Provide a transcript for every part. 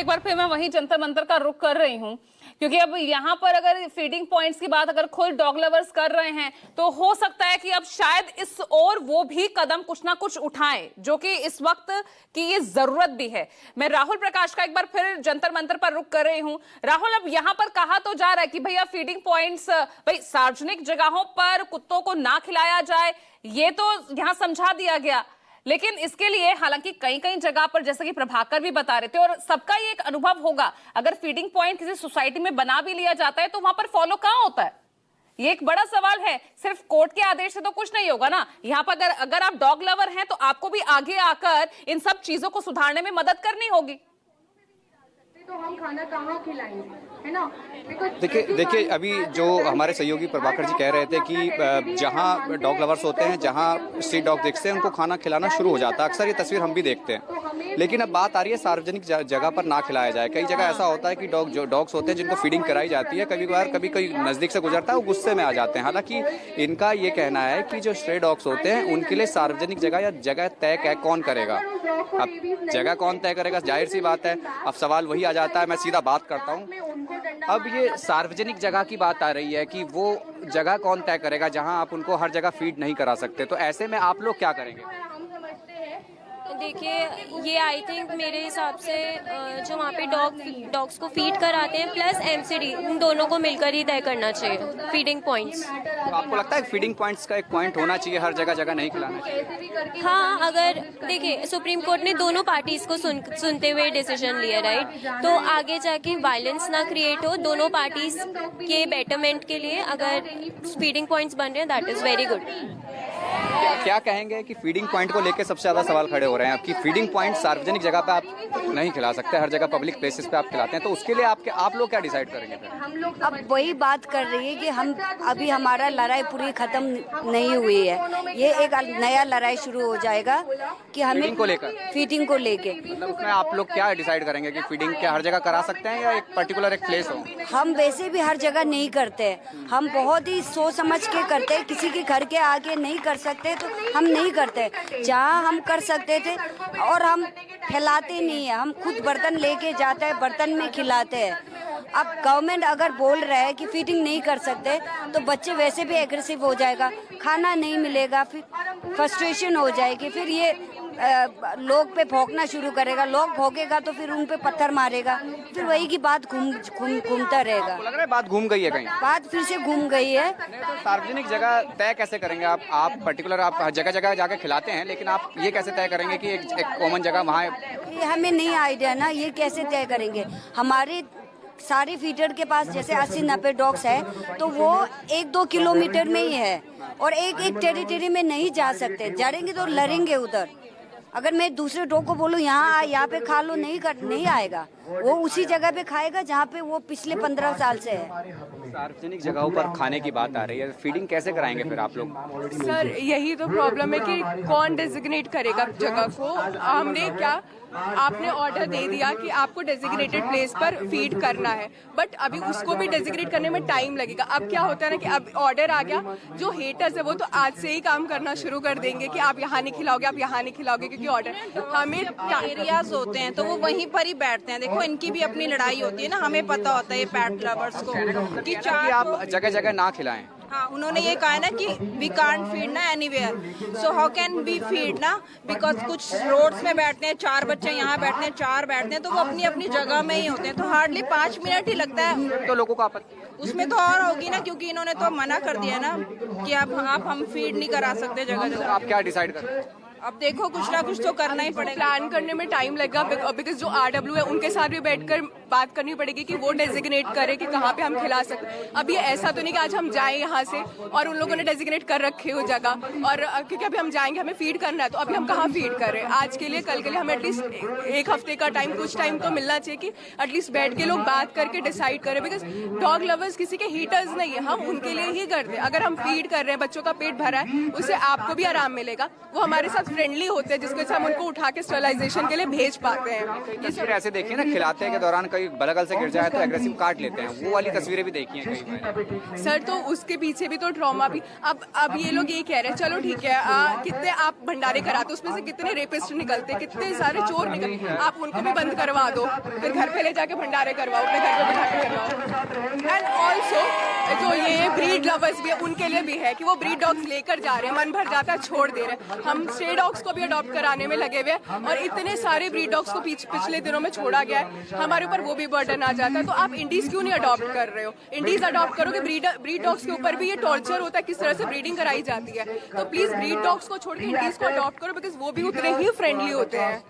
एक बार फिर मैं वही जंतर मंतर का रुख कर रही हूँ, क्योंकि अब यहाँ पर अगर फीडिंग पॉइंट्स की बात अगर खुद डॉग लवर्स कर रहे हैं तो हो सकता है कि अब शायद इस ओर वो भी कदम कुछ ना कुछ उठाएं, जो कि इस वक्त की ये जरूरत भी है। मैं राहुल प्रकाश का एक बार फिर जंतर मंतर पर रुख कर रही हूँ। राहुल, अब यहाँ पर कहा तो जा रहा है कि भैया फीडिंग पॉइंट्स, भाई सार्वजनिक जगहों पर कुत्तों को ना खिलाया जाए, ये तो यहाँ समझा दिया गया, लेकिन इसके लिए हालांकि कई कई जगह पर जैसे कि प्रभाकर भी बता रहे थे और सबका ये एक अनुभव होगा, अगर फीडिंग पॉइंट किसी सोसाइटी में बना भी लिया जाता है तो वहां पर फॉलो कहां होता है, ये एक बड़ा सवाल है। सिर्फ कोर्ट के आदेश से तो कुछ नहीं होगा ना। यहाँ पर अगर आप डॉग लवर हैं तो आपको भी आगे आकर इन सब चीजों को सुधारने में मदद करनी होगी। तो हम खाना कहाँ खिलाएंगे, है ना? देखिए अभी जो हमारे सहयोगी प्रभाकर जी कह रहे थे कि जहाँ डॉग लवर्स होते हैं, जहाँ स्ट्रीट डॉग देखते हैं, उनको खाना खिलाना शुरू हो जाता है। अक्सर ये तस्वीर हम भी देखते हैं, लेकिन अब बात आ रही है सार्वजनिक जगह पर ना खिलाया जाए। कई जगह ऐसा होता है कि डॉग्स होते हैं जिनको फीडिंग कराई जाती है, कभी कोई नज़दीक से गुजरता है, वो गुस्से में आ जाते हैं। हालांकि इनका ये कहना है कि जो स्ट्रे डॉग्स होते हैं उनके लिए सार्वजनिक जगह या जगह तय कौन करेगा। अब जगह कौन तय करेगा, जाहिर सी बात है। अब सवाल वही आ जाता है, मैं सीधा बात करता हूँ। अब ये सार्वजनिक जगह की बात आ रही है कि वो जगह कौन तय करेगा जहां आप उनको हर जगह फीड नहीं करा सकते, तो ऐसे में आप लोग क्या करेंगे? देखिए, ये आई थिंक मेरे हिसाब से जो वहाँ पे डॉग्स को फीड कराते हैं प्लस एमसीडी, उन दोनों को मिलकर ही तय करना चाहिए फीडिंग पॉइंट्स। तो आपको लगता है फीडिंग पॉइंट्स का एक पॉइंट होना चाहिए, हर जगह नहीं खिलाना चाहिए? हाँ, अगर देखिए सुप्रीम कोर्ट ने दोनों पार्टीज को सुनते हुए डिसीजन लिया, राइट, तो आगे जाके वायलेंस ना क्रिएट हो, दोनों पार्टीज के बेटरमेंट के लिए अगर फीडिंग पॉइंट्स बन रहे हैं, दैट इज वेरी गुड। क्या कहेंगे कि फीडिंग पॉइंट को लेकर सबसे ज्यादा सवाल खड़े हो रहे हैं आपकी? फीडिंग पॉइंट सार्वजनिक जगह पे आप नहीं खिला सकते, हर जगह पब्लिक प्लेसेस पे आप खिलाते हैं, तो उसके लिए आप लोग क्या डिसाइड करेंगे फिर? अब वही बात कर रही है कि हम अभी हमारा लड़ाई पूरी खत्म नहीं हुई है, ये एक नया लड़ाई शुरू हो जाएगा कि हमें फीडिंग को लेके मतलब उसमें आप लोग क्या डिसाइड करेंगे कि फीडिंग क्या हर जगह करा सकते हैं या एक पर्टिकुलर एक प्लेस हो? हम वैसे भी हर जगह नहीं करते, हम बहुत ही सोच समझ के करते हैं। किसी के घर के आगे नहीं कर सकते तो हम नहीं करते, जहाँ हम कर सकते थे। और हम फैलाते नहीं है, हम खुद बर्तन लेके जाते हैं, बर्तन में खिलाते हैं। अब गवर्नमेंट अगर बोल रहा है कि फीडिंग नहीं कर सकते तो बच्चे वैसे भी एग्रेसिव हो जाएगा, खाना नहीं मिलेगा, फिर फ्रस्ट्रेशन हो जाएगी, फिर ये लोग पे भौंकना शुरू करेगा, लोग भौंकेगा तो फिर उन पे पत्थर मारेगा, फिर वही की बात घूमता रहेगा। लग रहा है बात घूम गई है कहीं, बात फिर से घूम गई है। तो सार्वजनिक जगह तय कैसे करेंगे आप पर्टिकुलर आप जगह जाके खिलाते हैं, लेकिन आप ये कैसे तय करेंगे कि एक कॉमन जगह वहाँ? ये हमें नहीं आइडिया ना, ये कैसे तय करेंगे? हमारे सारे फीडर के पास जैसे 80-90 डॉग्स है तो वो 1-2 किलोमीटर में ही है और एक टेरिटरी में नहीं जा सकते, जाएंगे तो लड़ेंगे उधर। अगर मैं दूसरे डॉग को बोलूँ यहाँ पे खा लो, नहीं आएगा, वो उसी जगह पे खाएगा जहाँ पे वो पिछले 15 साल से है। सार्वजनिक जगहों पर खाने की बात आ रही है, फीडिंग कैसे कराएंगे फिर आप लोग? सर, यही तो प्रॉब्लम है कि कौन डेजिग्नेट करेगा जगह को। हमने क्या, आपने ऑर्डर दे दिया कि आपको डेजिग्नेटेड प्लेस पर फीड करना है, बट अभी उसको भी डेजिग्नेट करने में टाइम लगेगा। अब क्या होता है ना कि अब ऑर्डर आ गया, जो हेटर्स है वो तो आज से ही काम करना शुरू कर देंगे कि आप यहाँ नहीं खिलाओगे, आप यहाँ नहीं खिलाओगे, क्योंकि ऑर्डर हमें एरियाज होते हैं तो वो वहीं पर ही बैठते हैं। देखो, इनकी भी अपनी लड़ाई होती है ना, हमें पता होता है ये पेट लवर्स को कि आप जगह ना खिलाएं। हाँ, उन्होंने ये कहा है ना कि वी कांट फीड ना anywhere, so how can we feed ना, बिकॉज कुछ रोड्स में बैठते हैं 4 बच्चे, यहाँ बैठते हैं 4 बैठते हैं, तो वो अपनी अपनी जगह में ही होते हैं, तो हार्डली 5 मिनट ही लगता है। तो लोगों को आपत्ति उसमें तो और होगी ना, क्योंकि इन्होंने तो मना कर दिया ना कि आप हम फीड नहीं करा सकते जगह। आप क्या डिसाइड कर रहे हैं? अब देखो, कुछ ना कुछ तो करना ही पड़ेगा। प्लान करने में टाइम लगेगा, बिकॉज जो RW है उनके साथ भी बैठकर बात करनी पड़ेगी कि वो डेजिग्नेट करे कि कहाँ पे हम खिला सकते हैं। अब ये ऐसा तो नहीं कि आज हम जाएं यहाँ से और उन लोगों ने डेजिग्नेट कर रखे हो जगह, और क्योंकि अभी हम जाएंगे, हमें फीड करना है, तो अभी हम कहाँ फीड करें? आज के लिए, कल के लिए हमें एटलीस्ट 1 हफ्ते का टाइम, कुछ टाइम तो मिलना चाहिए कि एटलीस्ट बैठ के लोग बात करके डिसाइड करें। बिकॉज डॉग लवर्स किसी के हीटर्स नहीं है, हम उनके लिए ही करते हैं। अगर हम फीड कर रहे हैं, बच्चों का पेट भरा है, उससे आपको भी आराम मिलेगा, वो हमारे साथ फ्रेंडली होते हैं, जिसको हम उनको उठा के स्टरलाइजेशन के लिए भेज पाते हैं। तस्वीर ऐसे देखिए ना, खिलाते के दौरान कई कोई बगल से गिर जाए तो एग्रेसिव काट लेते हैं, वो वाली तस्वीरें भी देखी हैं कई बार। सर तो उसके पीछे भी तो ट्रॉमा भी अब ये लोग ये कह रहे हैं चलो ठीक है कितने आप भंडारे कराते उसमें से कितने रेपिस्ट निकलते, कितने सारे चोर निकलते, आप उनको भी बंद करवा दो, फिर घर पे ले जाके भंडारे करवाओ, अपने घर पे बिठा के करवाओ। एंड ऑल्सो जो ये ब्रीड लवर्स भी है उनके लिए भी है कि वो ब्रीड डॉग्स लेकर जा रहे हैं, मन भर जाता है छोड़ दे रहे हैं। हम स्ट्रे डॉग्स को भी अडॉप्ट कराने में लगे हुए हैं और इतने सारे ब्रीड डॉग्स को पिछले दिनों में छोड़ा गया है, हमारे ऊपर वो भी बर्डन आ जाता है। तो आप इंडीज क्यों नहीं अडॉप्ट कर रहे हो? इंडीज अडॉप्ट करो कि ब्रीड डॉग्स के ऊपर भी ये टॉर्चर होता है, किस तरह से ब्रीडिंग कराई जाती है। तो प्लीज ब्रीड डॉग्स को छोड़ के इंडीज को अडॉप्ट करो, बिकॉज वो भी उतने ही फ्रेंडली होते हैं।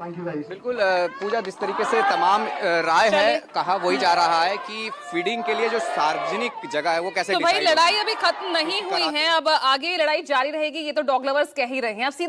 बिल्कुल पूजा, जिस तरीके से तमाम राय है कहा वही जा रहा है कि फीडिंग के लिए जो सार्वजनिक जगह है वो कैसे तो भाई decide हो? लड़ाई अभी खत्म नहीं हुई है, अब आगे लड़ाई जारी रहेगी, ये तो डॉग लवर्स कह ही रहे हैं। अब सीधा